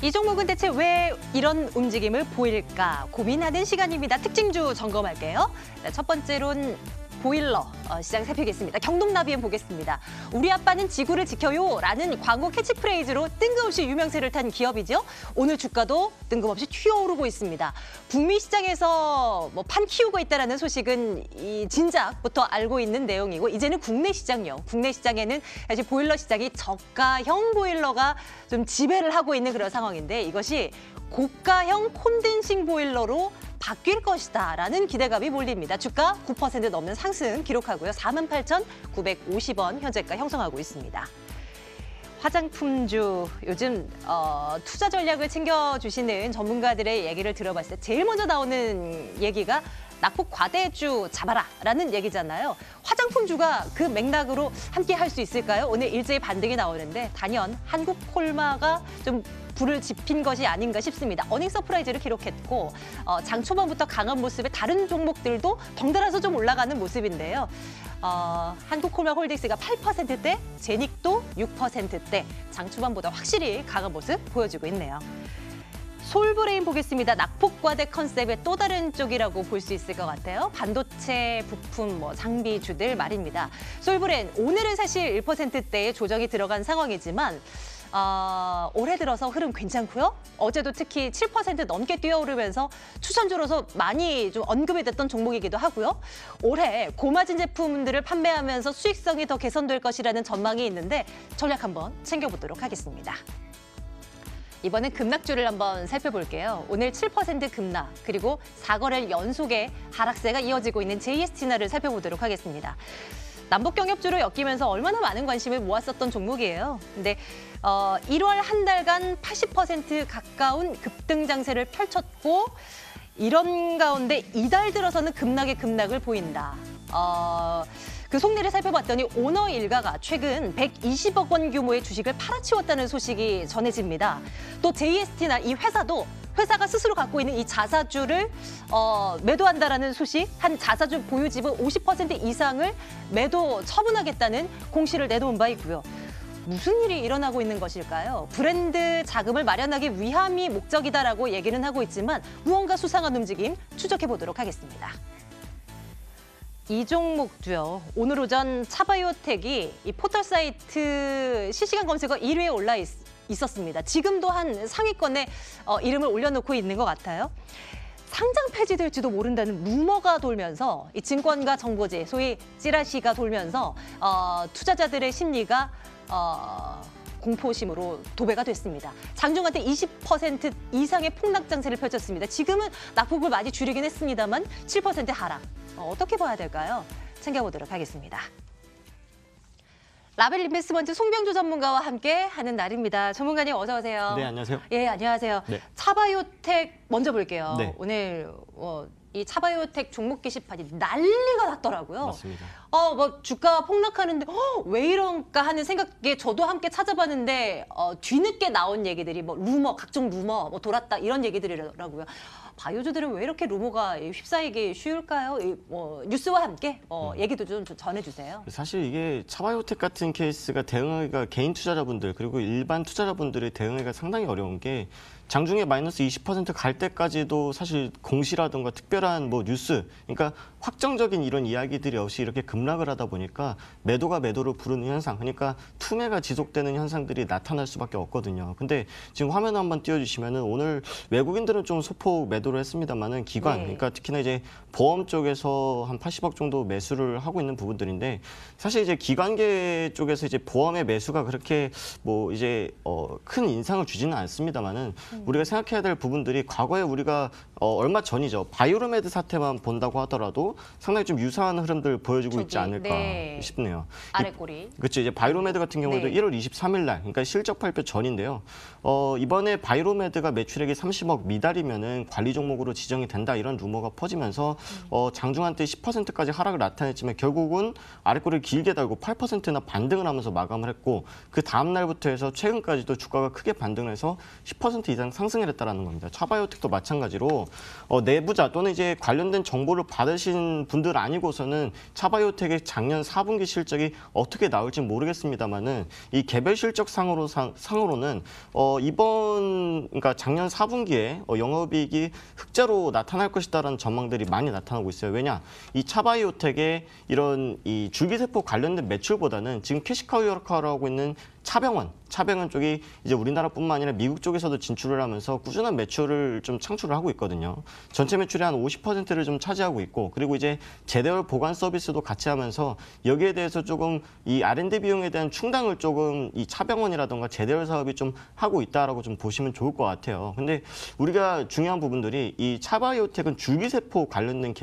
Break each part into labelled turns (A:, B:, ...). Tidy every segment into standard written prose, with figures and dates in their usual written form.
A: 이 종목은 대체 왜 이런 움직임을 보일까 고민하는 시간입니다. 특징주 점검할게요. 첫 번째로는 보일러 시장 살피겠습니다. 경동나비엔 보겠습니다. 우리 아빠는 지구를 지켜요 라는 광고 캐치프레이즈로 뜬금없이 유명세를 탄 기업이죠. 오늘 주가도 뜬금없이 튀어오르고 있습니다. 북미 시장에서 판 키우고 있다는 소식은 이 진작부터 알고 있는 내용이고 이제는 국내 시장요. 국내 시장에는 사실 보일러 시장이 저가형 보일러가 좀 지배를 하고 있는 그런 상황인데 이것이 고가형 콘덴싱 보일러로 바뀔 것이다라는 기대감이 몰립니다. 주가 9% 넘는 상승 기록하고요. 48,950원 현재가 형성하고 있습니다. 화장품주 요즘 투자 전략을 챙겨주시는 전문가들의 얘기를 들어봤을 때 제일 먼저 나오는 얘기가 낙폭 과대주 잡아라라는 얘기잖아요. 화장품주가 그 맥락으로 함께 할 수 있을까요? 오늘 일제히 반등이 나오는데 단연 한국콜마가 좀 불을 지핀 것이 아닌가 싶습니다. 어닝 서프라이즈를 기록했고 장 초반부터 강한 모습에 다른 종목들도 덩달아서 좀 올라가는 모습인데요. 한국콜마홀딩스가 8%대, 제닉도 6%대, 장 초반보다 확실히 강한 모습 보여주고 있네요. 솔브레인 보겠습니다. 낙폭 과대 컨셉의 또 다른 쪽이라고 볼 수 있을 것 같아요. 반도체 부품, 장비주들 말입니다. 솔브레인 오늘은 사실 1%대의 조정이 들어간 상황이지만 올해 들어서 흐름 괜찮고요. 어제도 특히 7% 넘게 뛰어오르면서 추천주로서 많이 좀 언급이 됐던 종목이기도 하고요. 올해 고마진 제품들을 판매하면서 수익성이 더 개선될 것이라는 전망이 있는데 전략 한번 챙겨보도록 하겠습니다. 이번엔 급락주를 한번 살펴볼게요. 오늘 7% 급락, 그리고 4거래일 연속의 하락세가 이어지고 있는 JST나를 살펴보도록 하겠습니다. 남북 경협주로 엮이면서 얼마나 많은 관심을 모았었던 종목이에요. 근데 1월 한 달간 80% 가까운 급등 장세를 펼쳤고 이런 가운데 이달 들어서는 급락을 보인다. 그 속내를 살펴봤더니 오너 일가가 최근 120억 원 규모의 주식을 팔아치웠다는 소식이 전해집니다. 또 JST나 이 회사가 스스로 갖고 있는 이 자사주를 매도한다라는 소식, 한 자사주 보유 지분 50% 이상을 매도 처분하겠다는 공시를 내놓은 바 있고요. 무슨 일이 일어나고 있는 것일까요? 브랜드 자금을 마련하기 위함이 목적이다라고 얘기는 하고 있지만 무언가 수상한 움직임 추적해 보도록 하겠습니다. 이 종목도요. 오늘 오전 차바이오텍이 이 포털 사이트 실시간 검색어 1위에 올라 있었습니다. 지금도 한 상위권에 이름을 올려놓고 있는 것 같아요. 상장 폐지될지도 모른다는 루머가 돌면서 이 증권가 정보지, 소위 찌라시가 돌면서 투자자들의 심리가 공포심으로 도배가 됐습니다. 장중한테 20% 이상의 폭락 장세를 펼쳤습니다. 지금은 낙폭을 많이 줄이긴 했습니다만 7% 하락. 어떻게 봐야 될까요? 챙겨보도록 하겠습니다. 라벨 인베스트먼트 송병주 전문가와 함께 하는 날입니다. 전문가님 어서 오세요.
B: 네, 안녕하세요.
A: 예, 안녕하세요.
B: 네.
A: 차바이오텍 먼저 볼게요.
B: 네.
A: 오늘 이 차바이오텍 종목 게시판이 난리가 났더라고요.
B: 맞습니다.
A: 주가 폭락하는데 왜 이런가 하는 생각에 저도 함께 찾아봤는데 뒤늦게 나온 얘기들이 루머, 각종 루머 돌았다 이런 얘기들이라고요. 바이오주들은 왜 이렇게 루머가 휩싸이기 쉬울까요? 뉴스와 함께 얘기도 좀 전해주세요.
B: 사실 이게 차바이오텍 같은 케이스가 대응하기가 개인 투자자분들 그리고 일반 투자자분들이 대응하기가 상당히 어려운 게 장중에 마이너스 20% 갈 때까지도 사실 공시라든가 특별한 뉴스, 그러니까 확정적인 이런 이야기들이 없이 이렇게 급락을 하다 보니까 매도가 매도를 부르는 현상, 그러니까 투매가 지속되는 현상들이 나타날 수밖에 없거든요. 근데 지금 화면 한번 띄워주시면은 오늘 외국인들은 좀 소폭 매도를 했습니다만은 기관,
A: 네.
B: 그러니까 특히나 이제 보험 쪽에서 한 80억 정도 매수를 하고 있는 부분들인데 사실 이제 기관계 쪽에서 이제 보험의 매수가 그렇게 큰 인상을 주지는 않습니다만은 우리가 생각해야 될 부분들이 과거에 우리가 얼마 전이죠. 바이오로메드 사태만 본다고 하더라도 상당히 좀 유사한 흐름들 보여주고 있지 않을까 싶네요.
A: 아래 꼬리.
B: 그렇죠. 이제 바이오로메드 같은 경우에도
A: 네.
B: 1월 23일 날, 그러니까 실적 발표 전인데요. 이번에 바이오로메드가 매출액이 30억 미달이면은 관리 종목으로 지정이 된다 이런 루머가 퍼지면서 장중한 때 10%까지 하락을 나타냈지만 결국은 아래 꼬리를 길게 달고 8%나 반등을 하면서 마감을 했고 그 다음 날부터 해서 최근까지도 주가가 크게 반등을 해서 10% 이상 가장 상승을 했다라는 겁니다. 차바이오텍도 마찬가지로 내부자 또는 이제 관련된 정보를 받으신 분들 아니고서는 차바이오텍의 작년 4분기 실적이 어떻게 나올지 모르겠습니다만은 이 개별 실적 상으로는 이번 그러니까 작년 4분기에 영업이익이 흑자로 나타날 것이다라는 전망들이 많이 나타나고 있어요. 왜냐? 이 차바이오텍의 이런 이 줄기세포 관련된 매출보다는 지금 캐시카우 역할을 하고 있는 차병원 쪽이 이제 우리나라뿐만 아니라 미국 쪽에서도 진출을 하면서 꾸준한 매출을 좀 창출을 하고 있거든요. 전체 매출의 한 50%를 좀 차지하고 있고, 그리고 이제 재대열 보관 서비스도 같이 하면서 여기에 대해서 조금 이 R&D 비용에 대한 충당을 조금 이 차병원이라든가 재대열 사업이 좀 하고 있다라고 좀 보시면 좋을 것 같아요. 근데 우리가 중요한 부분들이 이 차바이오텍은 줄기세포 관련된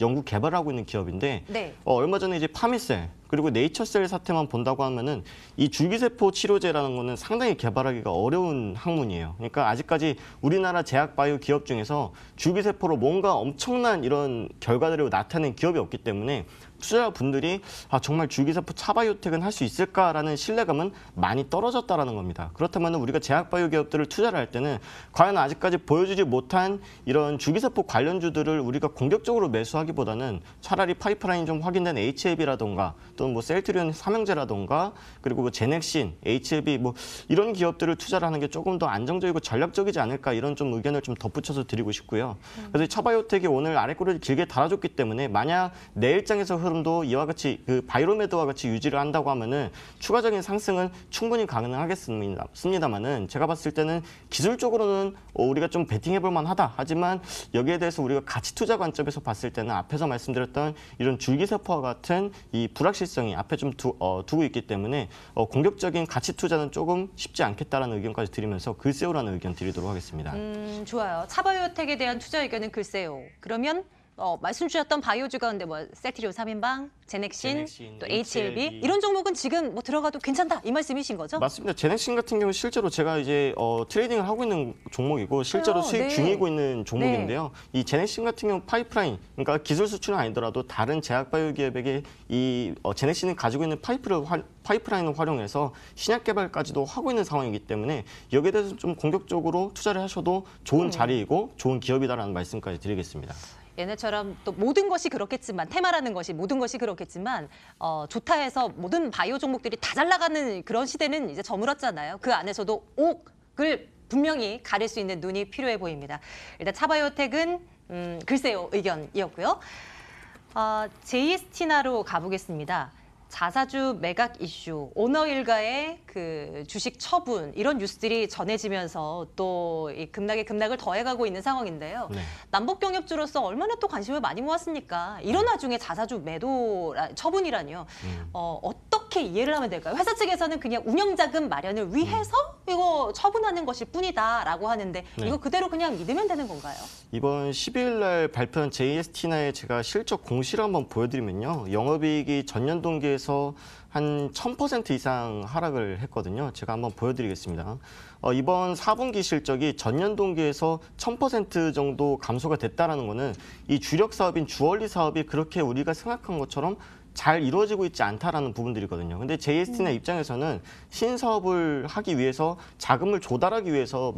B: 연구 개발하고 있는 기업인데
A: 네.
B: 얼마 전에 이제 파미셀 그리고 네이처셀 사태만 본다고 하면은 이 줄기세포 치료제라는 거는 상당히 개발하기가 어려운 학문이에요. 그러니까 아직까지 우리나라 제약 바이오 기업 중에서 줄기세포로 뭔가 엄청난 이런 결과들을 나타낸 기업이 없기 때문에 투자자분들이 정말 줄기세포 차바이오텍은 할 수 있을까라는 신뢰감은 많이 떨어졌다라는 겁니다. 그렇다면 우리가 제약 바이오 기업들을 투자를 할 때는 과연 아직까지 보여주지 못한 이런 줄기세포 관련주들을 우리가 공격적으로 매수하기보다는 차라리 파이프라인 좀 확인된 HLB라던가 또는 뭐 셀트리온 삼형제라던가 그리고 뭐 제넥신, HLB 뭐 이런 기업들을 투자를 하는 게 조금 더 안정적이고 전략적이지 않을까 이런 좀 의견을 좀 덧붙여서 드리고 싶고요. 그래서 차바이오텍이 오늘 아래꼬리를 길게 달아줬기 때문에 만약 내일장에서 흐름도 이와 같이 그 바이로메드와 같이 유지를 한다고 하면은 추가적인 상승은 충분히 가능하겠습니다만은 제가 봤을 때는 기술적으로는 우리가 좀 베팅해볼 만하다. 하지만 여기에 대해서 우리가 가치 투자 관점에서 봤을 때는 앞에서 말씀드렸던 이런 줄기세포와 같은 이 불확실성이 앞에 좀 두고 있기 때문에 공격적인 가치 투자는 조금 쉽지 않겠다라는 의견까지 드리면서 글쎄요라는 의견 드리도록 하겠습니다.
A: 좋아요. 차바이오텍에 대한 투자 의견은 글쎄요. 그러면 말씀 주셨던 바이오주 가운데 뭐 셀트리온 3인방, 제넥신, 또 HLB 이런 종목은 지금 뭐 들어가도 괜찮다 이 말씀이신 거죠?
B: 맞습니다. 제넥신 같은 경우 실제로 제가 이제 트레이딩을 하고 있는 종목이고 실제로 수익
A: 네.
B: 중이고 있는 종목인데요. 이 제넥신 같은 경우 파이프라인, 그러니까 기술 수출은 아니더라도 다른 제약 바이오 기업에게 이 제넥신이 가지고 있는 파이프라인을 활용해서 신약 개발까지도 하고 있는 상황이기 때문에 여기에 대해서 좀 공격적으로 투자를 하셔도 좋은 자리이고 좋은 기업이다라는 말씀까지 드리겠습니다.
A: 얘네처럼 또 모든 것이 그렇겠지만 테마라는 것이 모든 것이 그렇겠지만 좋다 해서 모든 바이오 종목들이 다 잘 나가는 그런 시대는 이제 저물었잖아요. 그 안에서도 옥을 분명히 가릴 수 있는 눈이 필요해 보입니다. 일단 차바이오텍은 글쎄요 의견이었고요. JS티나로 가보겠습니다. 자사주 매각 이슈, 오너 일가의 그 주식 처분 이런 뉴스들이 전해지면서 또 이 급락을 더해가고 있는 상황인데요.
B: 네.
A: 남북 경협주로서 얼마나 또 관심을 많이 모았습니까? 이런 와중에 자사주 매도 처분이라니요. 어떻게 이해를 하면 될까요? 회사 측에서는 그냥 운영자금 마련을 위해서 이거 처분하는 것일 뿐이다라고 하는데
B: 네.
A: 이거 그대로 그냥 믿으면 되는 건가요?
B: 이번 12일 날 발표한 JST나의 제가 실적 공시를 한번 보여드리면요. 영업이익이 전년 동기에서 한 1000% 이상 하락을 했거든요. 제가 한번 보여드리겠습니다. 이번 4분기 실적이 전년 동기에서 1000% 정도 감소가 됐다는 거는 이 주력 사업인 주얼리 사업이 그렇게 우리가 생각한 것처럼 잘 이루어지고 있지 않다라는 부분들이거든요. 근데 JST나 입장에서는 신사업을 하기 위해서 자금을 조달하기 위해서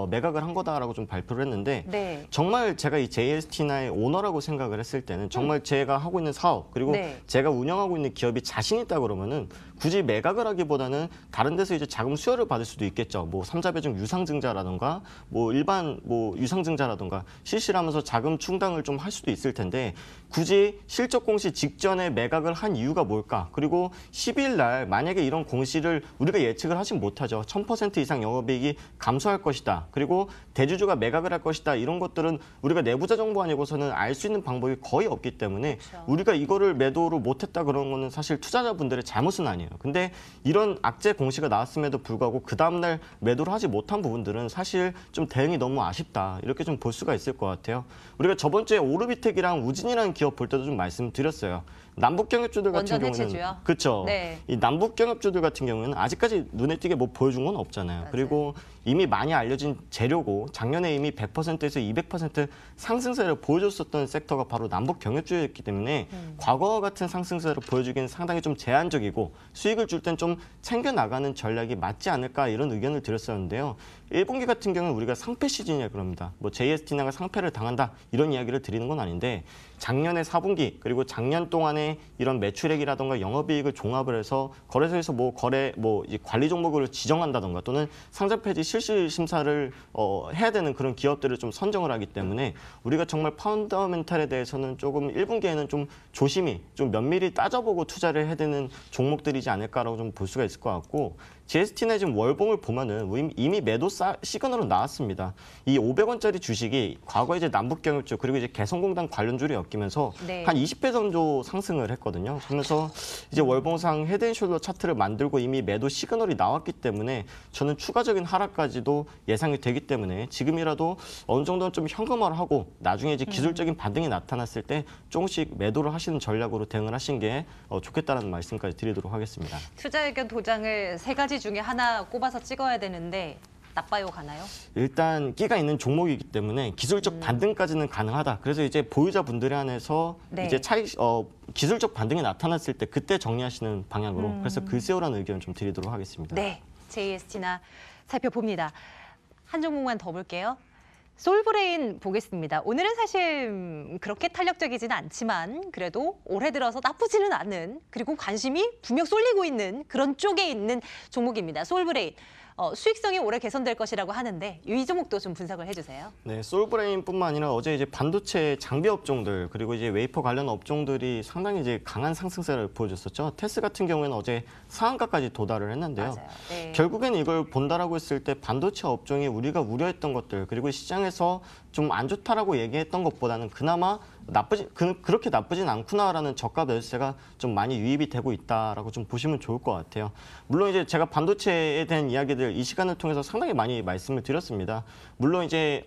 B: 매각을 한 거다라고 좀 발표를 했는데
A: 네.
B: 정말 제가 이 JST나의 오너라고 생각을 했을 때는 정말 제가 하고 있는 사업 그리고
A: 네.
B: 제가 운영하고 있는 기업이 자신 있다 그러면은 굳이 매각을 하기보다는 다른 데서 이제 자금 수여를 받을 수도 있겠죠. 뭐 삼자배중 유상증자라든가 뭐 일반 뭐 유상증자라든가 실시를 하면서 자금 충당을 좀 할 수도 있을 텐데 굳이 실적 공시 직전에 매각을 한 이유가 뭘까? 그리고 12일 날 만약에 이런 공시를 우리가 예측을 하진 못하죠. 1000% 이상 영업이익이 감소할 것이다. 그리고 대주주가 매각을 할 것이다. 이런 것들은 우리가 내부자 정보 아니고서는 알 수 있는 방법이 거의 없기 때문에
A: 그렇죠.
B: 우리가 이거를 매도를 못했다 그런 거는 사실 투자자분들의 잘못은 아니에요. 근데 이런 악재 공시가 나왔음에도 불구하고 그 다음날 매도를 하지 못한 부분들은 사실 좀 대응이 너무 아쉽다. 이렇게 좀 볼 수가 있을 것 같아요. 우리가 저번 주에 오르비텍이랑 우진이라는 기업 볼 때도 좀 말씀드렸어요. 남북 경협주들 같은 경우는
A: 원자대체주요?
B: 그렇죠.
A: 네.
B: 이 남북 경협주들 같은 경우는 아직까지 눈에 띄게 뭐 보여준 건 없잖아요.
A: 맞아요.
B: 그리고 이미 많이 알려진 재료고 작년에 이미 100%에서 200% 상승세를 보여줬었던 섹터가 바로 남북 경협주였기 때문에 과거와 같은 상승세를 보여주기는 상당히 좀 제한적이고 수익을 줄 땐 좀 챙겨 나가는 전략이 맞지 않을까 이런 의견을 드렸었는데요. 1분기 같은 경우는 우리가 상패 시즌이라 그럽니다. 뭐 JST나가 상패를 당한다 이런 이야기를 드리는 건 아닌데 작년에 4분기 그리고 작년 동안에 이런 매출액이라던가 영업이익을 종합을 해서 거래소에서 뭐 관리 종목을 지정한다던가 또는 상장 폐지 실시 심사를 해야 되는 그런 기업들을 좀 선정을 하기 때문에 우리가 정말 펀더멘탈에 대해서는 조금 1분기에는 좀 조심히 좀 면밀히 따져보고 투자를 해야 되는 종목들이지 않을까라고 좀 볼 수가 있을 것 같고 GST나 지금 월봉을 보면은 이미 매도 시그널은 나왔습니다. 이 500원짜리 주식이 과거 이제 남북경협주 그리고 이제 개성공단 관련주를 엮이면서
A: 네.
B: 한 20배 정도 상승을 했거든요. 그러면서 이제 월봉상 헤드앤숄더 차트를 만들고 이미 매도 시그널이 나왔기 때문에 저는 추가적인 하락까지도 예상이 되기 때문에 지금이라도 어느 정도는 좀 현금화를 하고 나중에 이제 기술적인 반등이 나타났을 때 조금씩 매도를 하시는 전략으로 대응을 하신 게 좋겠다는 말씀까지 드리도록 하겠습니다.
A: 투자 의견 도장을 3가지 중에 하나 꼽아서 찍어야 되는데 나빠요, 가나요?
B: 일단 끼가 있는 종목이기 때문에 기술적 반등까지는 가능하다. 그래서 이제 보유자분들에 한해서
A: 네.
B: 이제 기술적 반등이 나타났을 때 그때 정리하시는 방향으로 그래서 글쎄요라는 의견을 좀 드리도록 하겠습니다.
A: 네, JST나 살펴봅니다. 한 종목만 더 볼게요. 솔브레인 보겠습니다. 오늘은 사실 그렇게 탄력적이지는 않지만 그래도 올해 들어서 나쁘지는 않은 그리고 관심이 분명 쏠리고 있는 그런 쪽에 있는 종목입니다. 솔브레인. 수익성이 올해 개선될 것이라고 하는데 이 종목도 좀 분석을 해주세요.
B: 네, 솔브레인뿐만 아니라 어제 이제 반도체 장비 업종들 그리고 이제 웨이퍼 관련 업종들이 상당히 이제 강한 상승세를 보여줬었죠. 테스 같은 경우에는 어제 상한가까지 도달을 했는데요.
A: 맞아요. 네.
B: 결국엔 이걸 본다라고 했을 때 반도체 업종이 우리가 우려했던 것들 그리고 시장에서 좀 안 좋다라고 얘기했던 것보다는 그나마 그렇게 나쁘진 않구나라는 저가 매수세가 좀 많이 유입이 되고 있다라고 좀 보시면 좋을 것 같아요. 물론 이제 제가 반도체에 대한 이야기들 이 시간을 통해서 상당히 많이 말씀을 드렸습니다. 물론 이제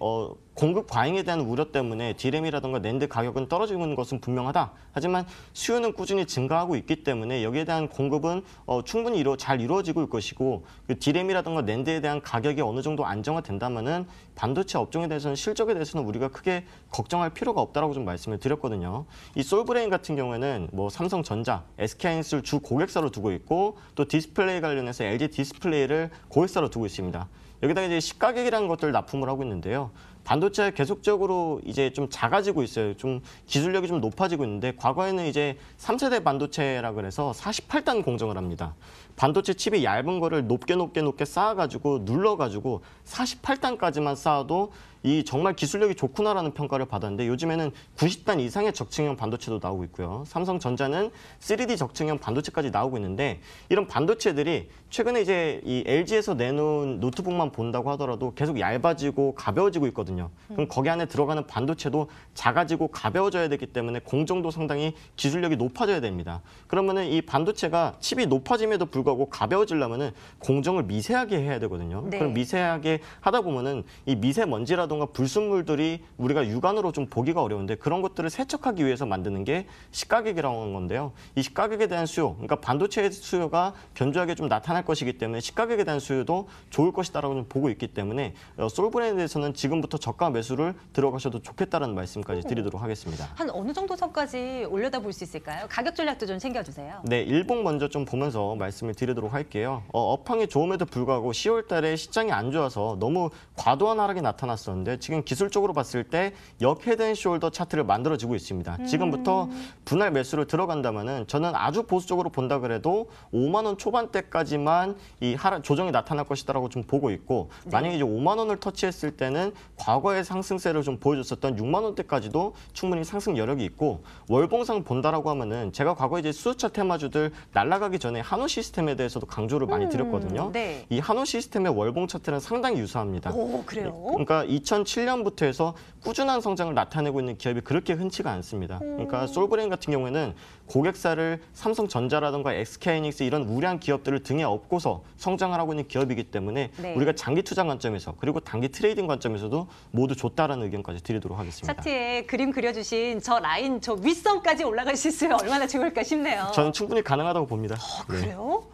B: 공급 과잉에 대한 우려 때문에 D램이라든가 낸드 가격은 떨어지고 있는 것은 분명하다. 하지만 수요는 꾸준히 증가하고 있기 때문에 여기에 대한 공급은 충분히 잘 이루어지고 있을 것이고 그 D램이라든가 낸드에 대한 가격이 어느 정도 안정화된다면은 반도체 업종에 대해서는 실적에 대해서는 우리가 크게 걱정할 필요가 없다라고 좀 말씀을 드렸거든요. 이 솔브레인 같은 경우에는 뭐 삼성전자, SK하이닉스를 주 고객사로 두고 있고 또 디스플레이 관련해서 LG 디스플레이를 고객사로 두고 있습니다. 여기다가 이제 시가격이라는 것들을 납품을 하고 있는데요. 반도체가 계속적으로 이제 좀 작아지고 있어요. 좀 기술력이 좀 높아지고 있는데 과거에는 이제 3세대 반도체라 그래서 48단 공정을 합니다. 반도체 칩이 얇은 거를 높게 쌓아가지고 눌러가지고 48단까지만 쌓아도 이 정말 기술력이 좋구나라는 평가를 받았는데 요즘에는 90단 이상의 적층형 반도체도 나오고 있고요. 삼성전자는 3D 적층형 반도체까지 나오고 있는데 이런 반도체들이 최근에 이제 이 LG에서 내놓은 노트북만 본다고 하더라도 계속 얇아지고 가벼워지고 있거든요. 그럼 거기 안에 들어가는 반도체도 작아지고 가벼워져야 되기 때문에 공정도 상당히 기술력이 높아져야 됩니다. 그러면은 이 반도체가 칩이 높아짐에도 불구하고 가벼워지려면은 공정을 미세하게 해야 되거든요.
A: 네.
B: 그럼 미세하게 하다 보면은 이 미세먼지라든가 불순물들이 우리가 육안으로 좀 보기가 어려운데 그런 것들을 세척하기 위해서 만드는 게 시가격이라고 하는 건데요. 이 시가격에 대한 수요, 그러니까 반도체의 수요가 견조하게 좀 나타날 것이기 때문에 시가격에 대한 수요도 좋을 것이다라고 좀 보고 있기 때문에 솔브레인에 대해서는 지금부터 저가 매수를 들어가셔도 좋겠다라는 말씀까지 드리도록 하겠습니다.
A: 한 어느 정도 선까지 올려다 볼 수 있을까요? 가격 전략도 좀 챙겨주세요.
B: 네, 일봉 먼저 좀 보면서 말씀을 드리도록 할게요. 업황이 좋음에도 불구하고 10월 달에 시장이 안 좋아서 너무 과도한 하락이 나타났었는데 지금 기술적으로 봤을 때 역 헤드앤숄더 차트를 만들어지고 있습니다. 지금부터 분할 매수를 들어간다면은 저는 아주 보수적으로 본다 그래도 5만 원 초반대까지만 이 조정이 나타날 것이다라고 좀 보고 있고 만약에 이제 5만 원을 터치했을 때는 과거의 상승세를 좀 보여줬었던 6만 원대까지도 충분히 상승 여력이 있고 월봉상 본다라고 하면은 제가 과거에 이제 수소차 테마주들 날아가기 전에 한호 시스템에 대해서도 강조를 많이 드렸거든요.
A: 네.
B: 이 한호 시스템의 월봉 차트는 상당히 유사합니다.
A: 오, 그래요?
B: 그러니까 2007년부터 해서 꾸준한 성장을 나타내고 있는 기업이 그렇게 흔치가 않습니다. 그러니까 솔브레인 같은 경우에는 고객사를 삼성전자라든가 SK하이닉스 이런 우량 기업들을 등에 업고서 성장을 하고 있는 기업이기 때문에
A: 네.
B: 우리가 장기 투자 관점에서 그리고 단기 트레이딩 관점에서도 모두 좋다라는 의견까지 드리도록 하겠습니다.
A: 차트에 그림 그려주신 저 라인, 저 윗선까지 올라갈 수 있으면 얼마나 좋을까 싶네요.
B: 저는 충분히 가능하다고 봅니다. 네.
A: 그래요?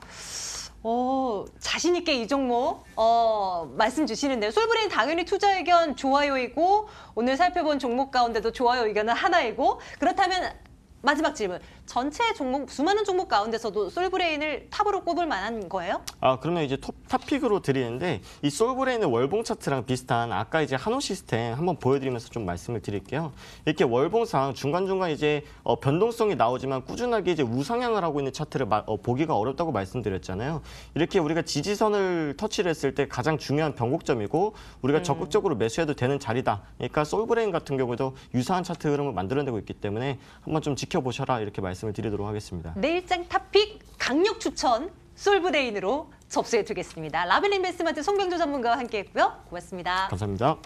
A: 자신 있게 이 종목 말씀 주시는데요. 솔브레인 당연히 투자 의견 좋아요이고 오늘 살펴본 종목 가운데도 좋아요 의견은 하나이고 그렇다면 마지막 질문. 전체 종목, 수많은 종목 가운데서도 솔브레인을 탑으로 꼽을 만한 거예요?
B: 그러면 이제 탑픽으로 드리는데 이 솔브레인의 월봉 차트랑 비슷한 아까 이제 한호 시스템 한번 보여드리면서 좀 말씀을 드릴게요. 이렇게 월봉상 중간중간 이제 변동성이 나오지만 꾸준하게 이제 우상향을 하고 있는 차트를 보기가 어렵다고 말씀드렸잖아요. 이렇게 우리가 지지선을 터치를 했을 때 가장 중요한 변곡점이고 우리가 적극적으로 매수해도 되는 자리다. 그러니까 솔브레인 같은 경우도 유사한 차트 흐름을 만들어내고 있기 때문에 한번 좀 지켜보셔라 이렇게 말씀을 드리도록 하겠습니다.
A: 내일장 탑픽 강력 추천 솔브레인으로 접수해 두겠습니다. 라벨 인베스트먼트 송병조 전문가와 함께했고요. 고맙습니다.
B: 감사합니다.